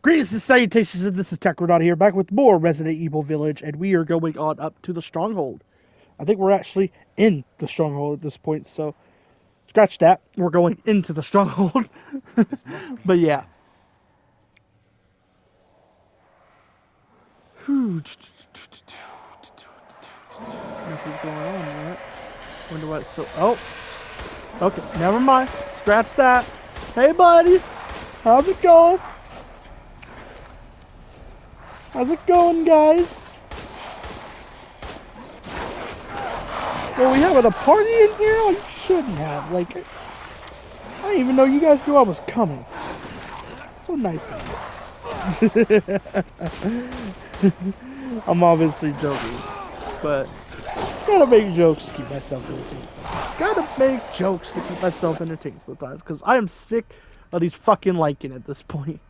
Greetings and salutations, and this is Techrodot here, back with more Resident Evil Village, and we are going on up to the Stronghold. I think we're actually in the Stronghold at this point, so scratch that. We're going into the Stronghold. But yeah. Nothing's going on yet. Wonder what. So, oh, okay. Never mind. Scratch that. Hey, buddies. How's it going? How's it going, guys? Well, we having a party in here? Oh, you shouldn't have. Like, I didn't even know you guys knew I was coming. So nice of you. I'm obviously joking, but gotta make jokes to keep myself entertained. Gotta make jokes to keep myself entertained sometimes, because I am sick of these fucking Lycan at this point.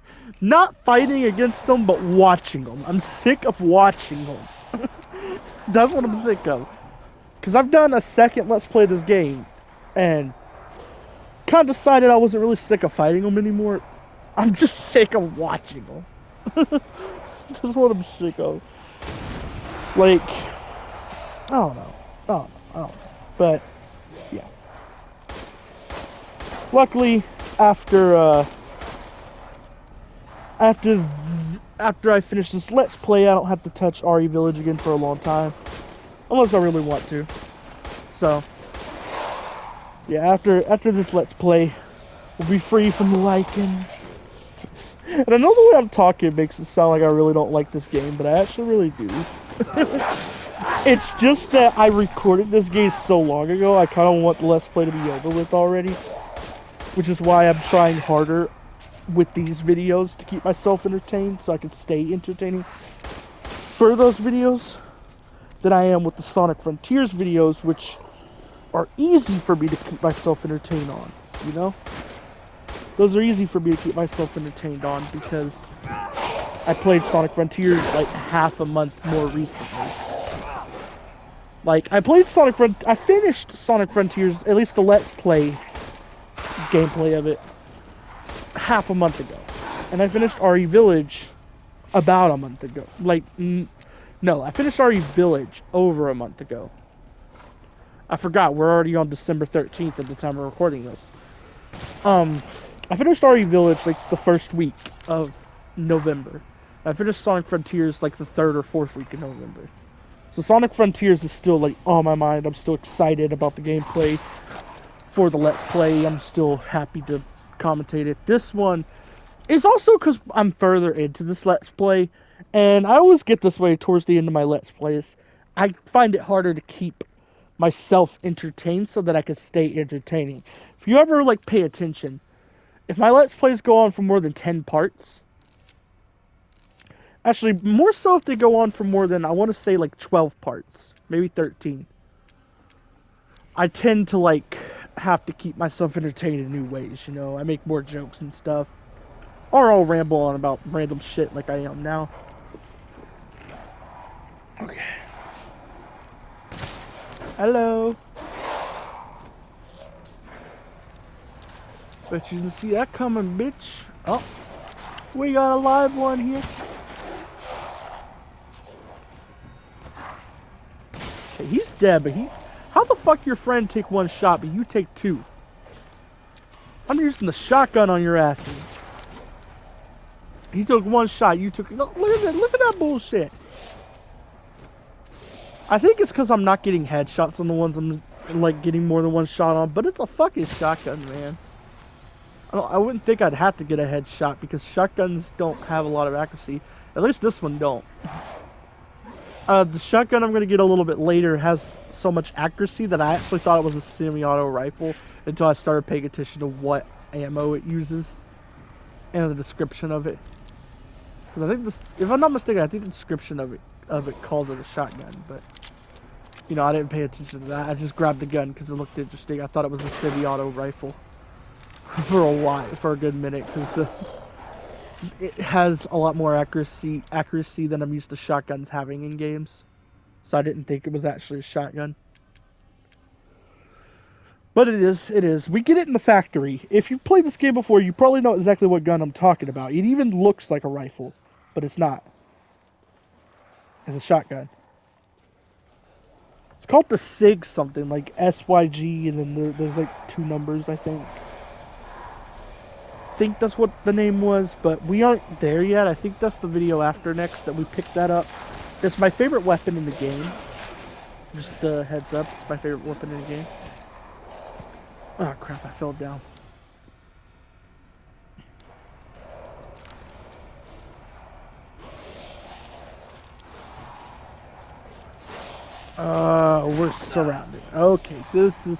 Not fighting against them, but watching them. I'm sick of watching them. That's what I'm sick of. Because I've done a second Let's Play this game, and kind of decided I wasn't really sick of fighting them anymore. I'm just sick of watching them. That's what I'm sick of. Like, I don't know. But, yeah. Luckily, after I finish this Let's Play, I don't have to touch RE Village again for a long time. Unless I really want to. So, yeah, after this Let's Play, we'll be free from the Lycan. And I know the way I'm talking makes it sound like I really don't like this game, but I actually really do. It's just that I recorded this game so long ago, I kind of want the Let's Play to be over with already. Which is why I'm trying harder with these videos to keep myself entertained, so I can stay entertaining for those videos than I am with the Sonic Frontiers videos, which are easy for me to keep myself entertained on, you know? Those are easy for me to keep myself entertained on because I played Sonic Frontiers like half a month more recently. Like, I finished Sonic Frontiers, at least the Let's Play gameplay of it, half a month ago. And I finished RE Village about a month ago. Like, no, I finished RE Village over a month ago. I forgot, we're already on December 13th at the time of recording this. I finished RE Village like the first week of November. I finished Sonic Frontiers like the third or fourth week in November. So Sonic Frontiers is still like on my mind. I'm still excited about the gameplay for the Let's Play. I'm still happy to commentate it. This one is also because I'm further into this Let's Play, and I always get this way towards the end of my Let's Plays. I find it harder to keep myself entertained so that I can stay entertaining. If you ever like pay attention, if my Let's Plays go on for more than 10 parts, actually more so if they go on for more than, I want to say like 12 parts, maybe 13, I tend to like have to keep myself entertained in new ways, you know. I make more jokes and stuff, or I'll ramble on about random shit like I am now. Okay. Hello. Bet you didn't see that coming, bitch. Oh, we got a live one here. Okay, he's dead, but how the fuck your friend take one shot, but you take two? I'm using the shotgun on your asses. He took one shot, you took... Look at that bullshit. I think it's because I'm not getting headshots on the ones I'm, like, getting more than one shot on, but it's a fucking shotgun, man. I wouldn't think I'd have to get a headshot, because shotguns don't have a lot of accuracy. At least this one don't. The shotgun I'm going to get a little bit later has so much accuracy that I actually thought it was a semi-auto rifle until I started paying attention to what ammo it uses and the description of it. Because I think this, if I'm not mistaken, I think the description of it calls it a shotgun, but You know, I didn't pay attention to that. I just grabbed the gun because it looked interesting. I thought it was a semi-auto rifle for a good minute because it has a lot more accuracy than I'm used to shotguns having in games. So I didn't think it was actually a shotgun. But it is. We get it in the factory. If you've played this game before, you probably know exactly what gun I'm talking about. It even looks like a rifle, but it's not. It's a shotgun. It's called the SIG something, like SYG, and then there's like 2 numbers, I think. I think that's what the name was, but we aren't there yet. I think that's the video after next that we pick that up. It's my favorite weapon in the game. Just a heads up, it's my favorite weapon in the game. Oh crap, I fell down. We're surrounded. Okay, this is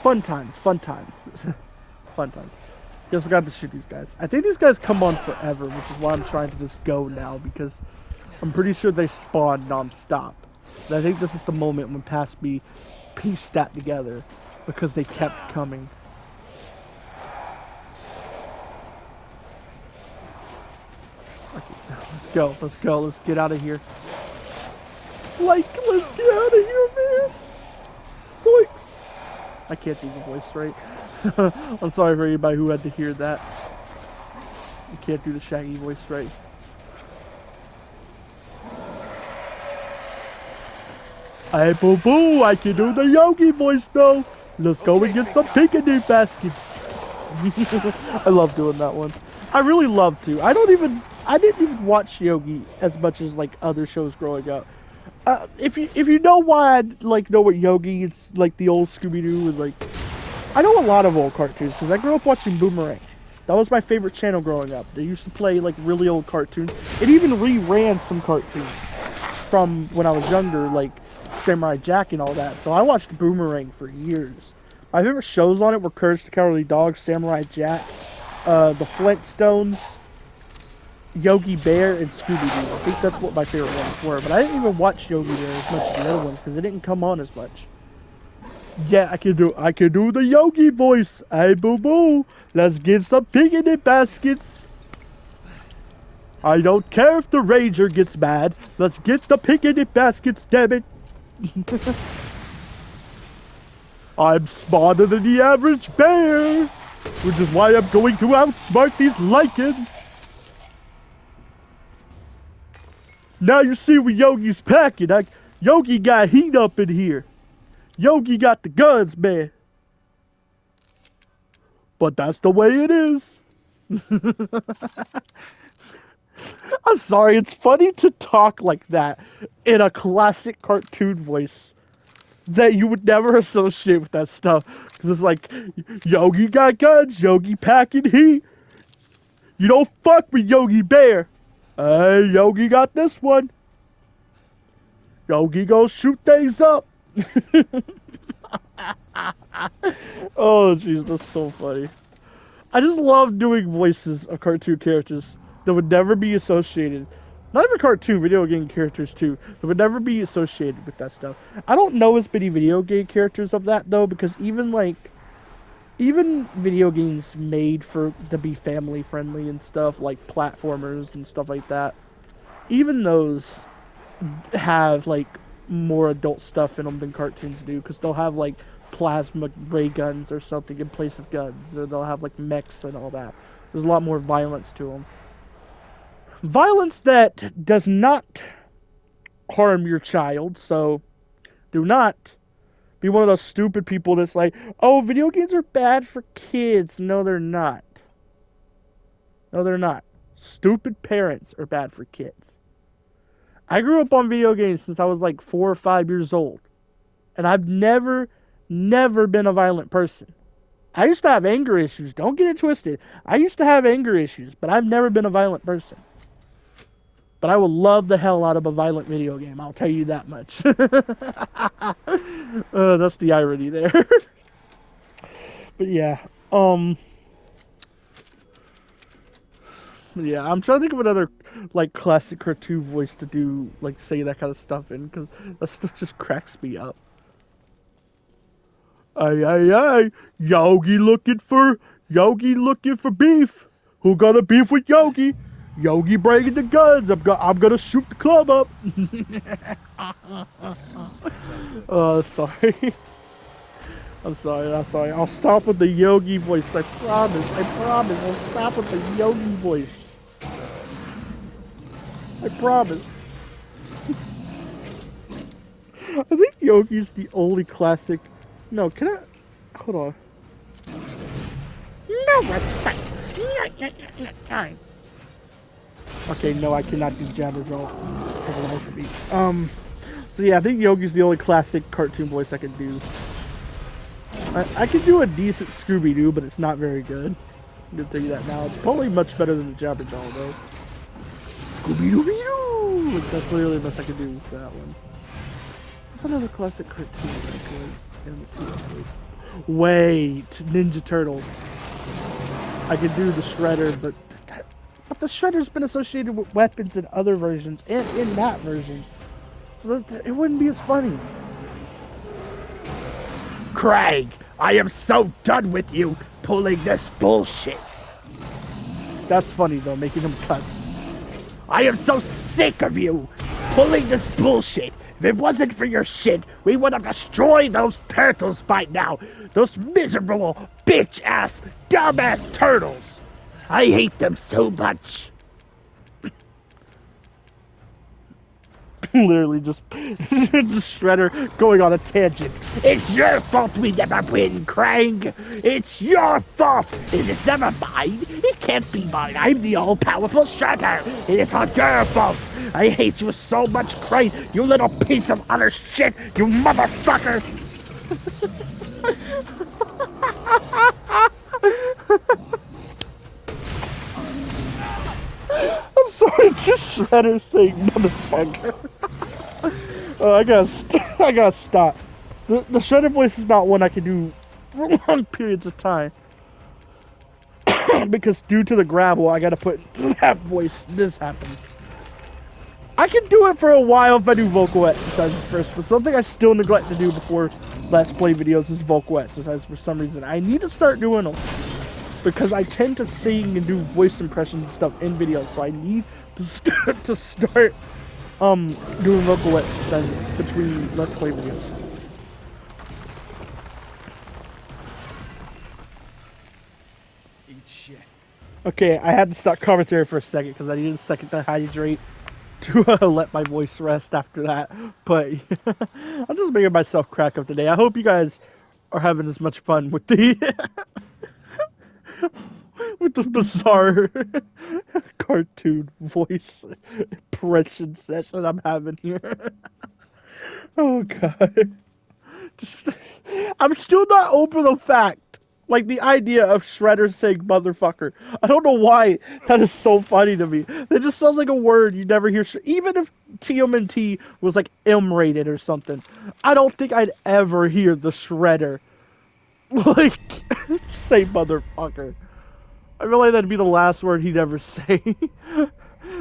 fun times. Fun times. Guess we got to shoot these guys. I think these guys come on forever, which is why I'm trying to just go now, because I'm pretty sure they spawn non-stop. And I think this is the moment when past me pieced that together, because they kept coming. Okay, let's go, let's get out of here. Like, let's get out of here, man! Like, I can't do the voice right. I'm sorry for anybody who had to hear that. You can't do the Shaggy voice right. Hey, boo boo, I can do the Yogi voice though. Let's go and get some picnic baskets. I love doing that one. I really love to. I didn't even watch Yogi as much as like other shows growing up. If you know why I like know what Yogi is, like the old Scooby-Doo is like, I know a lot of old cartoons because I grew up watching Boomerang. That was my favorite channel growing up. They used to play like really old cartoons. It even reran some cartoons from when I was younger, like Samurai Jack and all that. So I watched Boomerang for years. My favorite shows on it were Courage the Cowardly Dog, Samurai Jack, the Flintstones, Yogi Bear, and Scooby-Doo. I think that's what my favorite ones were. But I didn't even watch Yogi Bear as much as the other ones because it didn't come on as much. Yeah, I can do the Yogi voice. Hey, boo boo, let's get some picnic baskets. I don't care if the ranger gets mad. Let's get the picnic baskets, damn it. I'm smarter than the average bear, which is why I'm going to outsmart these lichens. Now you see what Yogi's packing. Yogi got heat up in here. Yogi got the guns, man. But that's the way it is. I'm sorry, it's funny to talk like that in a classic cartoon voice that you would never associate with that stuff. Because it's like, Yogi got guns, Yogi packing heat. You don't fuck with Yogi Bear. Hey, Yogi got this one. Yogi go shoot things up. Oh, jeez, that's so funny. I just love doing voices of cartoon characters that would never be associated. Not even cartoon, video game characters too. That would never be associated with that stuff. I don't know as many video game characters of that though, because even video games made to be family friendly and stuff, like platformers and stuff like that, even those have like more adult stuff in them than cartoons do, because they'll have like plasma ray guns or something in place of guns, or they'll have like mechs and all that. There's a lot more violence to them. Violence that does not harm your child, so do not be one of those stupid people that's like, oh, video games are bad for kids. No, they're not. No, they're not. Stupid parents are bad for kids. I grew up on video games since I was like 4 or 5 years old. And I've never been a violent person. I used to have anger issues. Don't get it twisted. I used to have anger issues, but I've never been a violent person. But I will love the hell out of a violent video game. I'll tell you that much. That's the irony there. But yeah. Yeah, I'm trying to think of another like classic cartoon voice to do like say that kind of stuff in, because that stuff just cracks me up. Aye aye aye, Yogi looking for beef. Who got a beef with Yogi? Yogi bringing the guns. I'm gonna shoot the club up. Sorry. I'm sorry. I'll stop with the Yogi voice. I promise. I'll stop with the Yogi voice. I promise. I think Yogi's the only classic. No, can I? Hold on. No respect. Okay, no, I cannot do Jabberjaw. So yeah, I think Yogi's the only classic cartoon voice I can do. I can do a decent Scooby-Doo, but it's not very good. I'm gonna tell you that now. It's probably much better than the Jabberjaw, though. Scooby-Doo! Like, that's literally the best I can do with that one. What's another classic cartoon I could? Wait, Ninja Turtles. I could do the Shredder, but the Shredder's been associated with weapons in other versions and in that version, so that it wouldn't be as funny. Craig, I am so done with you pulling this bullshit. That's funny though, making him cuss. I am so sick of you pulling this bullshit. If it wasn't for your shit, we would have destroyed those turtles by now. Those miserable, bitch-ass, dumb-ass turtles. I hate them so much. Literally just Shredder going on a tangent. It's your fault we never win, Krang. It's your fault. It is never mine. It can't be mine. I'm the all-powerful Shredder. It is all your fault. I hate you so much, Krang. You little piece of utter shit. You motherfucker. I'm sorry, just Shredder saying motherfucker. I gotta stop. The Shredder voice is not one I can do for long periods of time. Because due to the gravel, I gotta put that voice. This happens. I can do it for a while if I do vocal exercises first, but something I still neglect to do before Let's Play videos is vocal exercises for some reason. I need to start doing them. Because I tend to sing and do voice impressions and stuff in videos, so I need to start doing vocal exercises between Let's Play videos. Eat shit. Okay, I had to stop commentary for a second because I needed a second to hydrate to let my voice rest after that. But I'm just making myself crack up today. I hope you guys are having as much fun with the with the bizarre cartoon voice impression session I'm having here. Oh god. I'm still not over the fact, like the idea of Shredder saying motherfucker. I don't know why that is so funny to me. That just sounds like a word you never hear. Even if TMNT was like M-rated or something, I don't think I'd ever hear the Shredder like say motherfucker. I feel like that'd be the last word he'd ever say.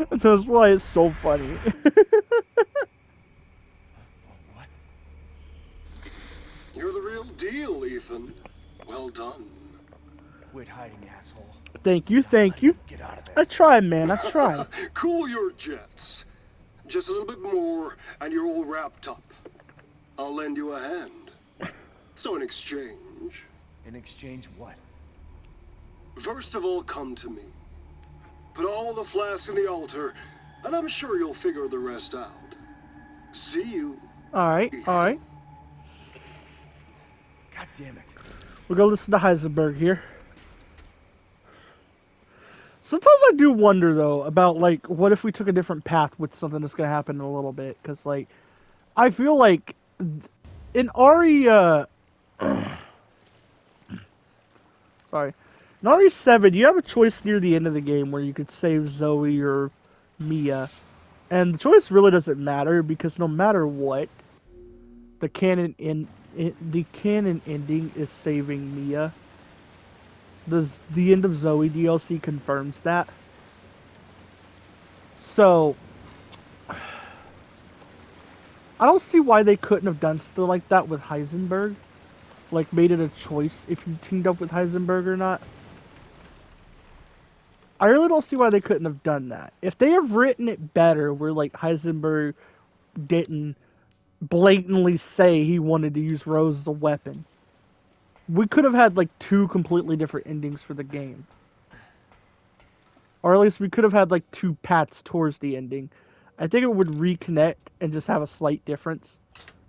And that's why it's so funny. What? You're the real deal, Ethan. Well done. Quit hiding, asshole. Thank you. Get out of this. I tried, man. I tried. Cool your jets. Just a little bit more, and you're all wrapped up. I'll lend you a hand. So in exchange... In exchange, what? First of all, come to me. Put all the flasks in the altar, and I'm sure you'll figure the rest out. See you. Alright. God damn it. We'll go listen to Heisenberg here. Sometimes I do wonder, though, about, like, what if we took a different path with something that's going to happen in a little bit? Because, like, I feel like in Ari, sorry. In RE7, you have a choice near the end of the game where you could save Zoe or Mia. And the choice really doesn't matter because no matter what, the canon ending is saving Mia. The end of Zoe DLC confirms that. So I don't see why they couldn't have done stuff like that with Heisenberg. Like, made it a choice if you teamed up with Heisenberg or not. I really don't see why they couldn't have done that. If they have written it better, where like Heisenberg didn't blatantly say he wanted to use Rose as a weapon, we could have had like two completely different endings for the game. Or at least we could have had like two paths towards the ending. I think it would reconnect and just have a slight difference.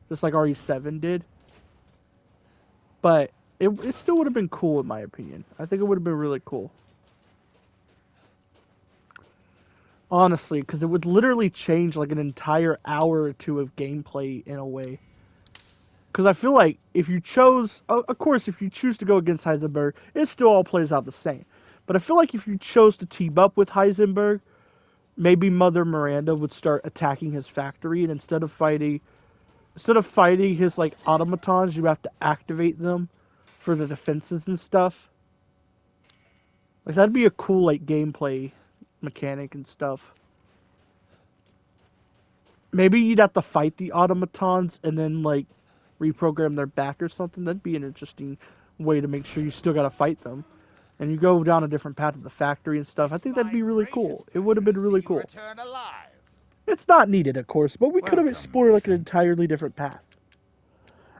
Just like RE7 did. But it still would have been cool in my opinion. I think it would have been really cool. Honestly, because it would literally change like an entire hour or two of gameplay in a way. Because I feel like if you chose, of course, if you choose to go against Heisenberg, it still all plays out the same. But I feel like if you chose to team up with Heisenberg, maybe Mother Miranda would start attacking his factory, and instead of fighting his like automatons, you have to activate them for the defenses and stuff. Like that'd be a cool like gameplay mechanic and stuff. Maybe you'd have to fight the automatons and then like reprogram their back or something. That'd be an interesting way to make sure you still gotta fight them. And you go down a different path of the factory and stuff. I think that'd be really cool. It would have been really cool. It's not needed, of course, but we could have explored like an entirely different path.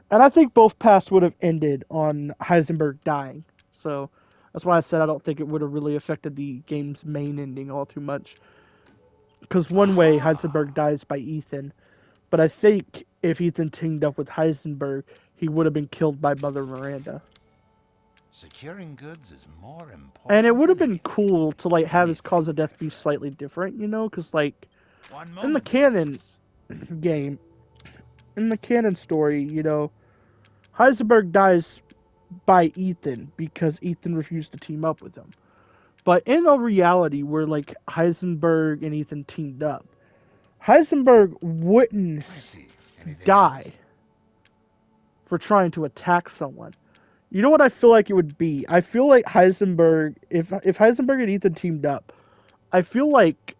And I think both paths would have ended on Heisenberg dying. So that's why I said I don't think it would have really affected the game's main ending all too much. Because one way, Heisenberg dies by Ethan. But I think if Ethan teamed up with Heisenberg, he would have been killed by Mother Miranda. Securing goods is more important. And it would have been cool to like have his cause of death be slightly different, you know? Because like, in the canon game, in the canon story, you know, Heisenberg dies by Ethan because Ethan refused to team up with him. But in a reality where like Heisenberg and Ethan teamed up, Heisenberg wouldn't die for trying to attack someone. You know what I feel like it would be? I feel like Heisenberg, if Heisenberg and Ethan teamed up, I feel like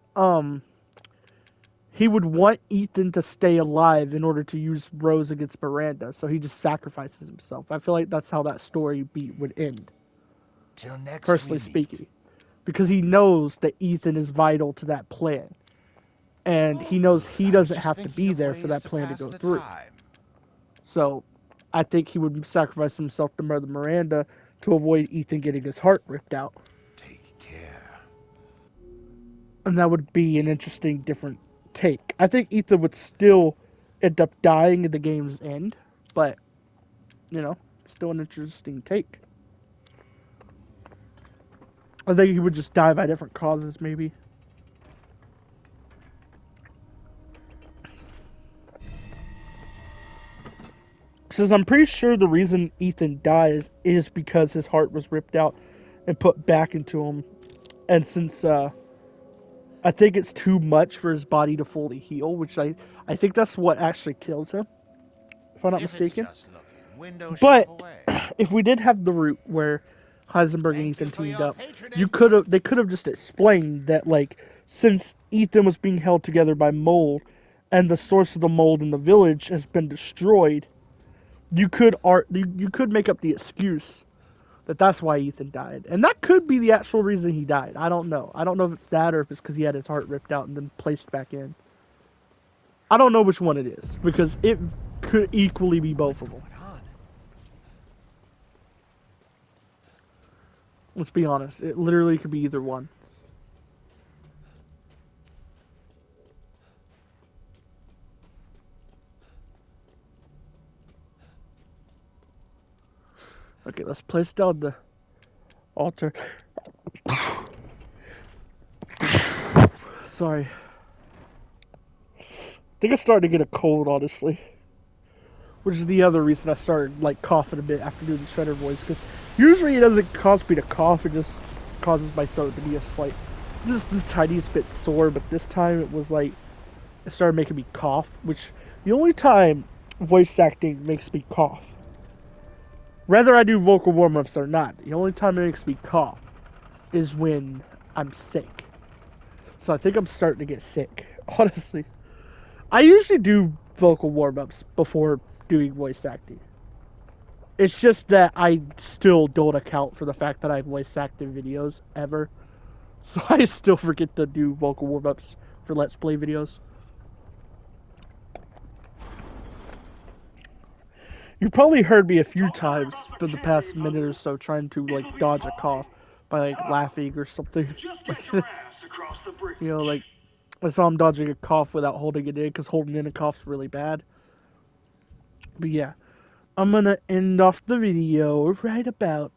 he would want Ethan to stay alive in order to use Rose against Miranda, so he just sacrifices himself. I feel like that's how that story beat would end. Till next Personally speaking. Because he knows that Ethan is vital to that plan. And he knows he doesn't have to be there for that plan to go through. So, I think he would sacrifice himself to Mother Miranda to avoid Ethan getting his heart ripped out. Take care. And that would be an interesting, different take. I think Ethan would still end up dying at the game's end, but, you know, still an interesting take. I think he would just die by different causes, maybe. Because I'm pretty sure the reason Ethan dies is because his heart was ripped out and put back into him. And since I think it's too much for his body to fully heal, which I think that's what actually kills him, if I'm not mistaken. But if we did have the route where Heisenberg and Ethan teamed up, they could have just explained that, like, since Ethan was being held together by mold and the source of the mold in the village has been destroyed, you could make up the excuse that that's why Ethan died. And that could be the actual reason he died. I don't know. I don't know if it's that or if it's because he had his heart ripped out and then placed back in. I don't know which one it is, because it could equally be both of them. Let's be honest. It literally could be either one. Okay, let's place down the altar. Sorry. I think I'm starting to get a cold, honestly. Which is the other reason I started, like, coughing a bit after doing the Shredder voice. Because usually it doesn't cause me to cough, it just causes my throat to be just the tiniest bit sore. But this time it was like, it started making me cough. Which, the only time voice acting makes me cough, whether I do vocal warm-ups or not, the only time it makes me cough is when I'm sick. so I think I'm starting to get sick, honestly. I usually do vocal warm-ups before doing voice acting. It's just that I still don't account for the fact that I voice acted videos ever. So I still forget to do vocal warm-ups for Let's Play videos. You probably heard me a few times for the past minute or so trying to, like, dodge a cough by, like, laughing or something like this. You know, like, I saw him dodging a cough without holding it in, because holding in a cough's really bad. But yeah, I'm gonna end off the video right about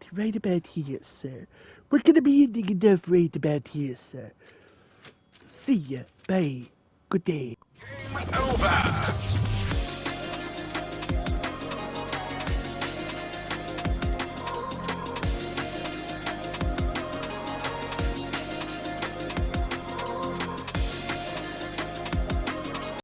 here, sir. We're gonna be ending it off right about here, sir. See ya. Bye. Good day. Game over.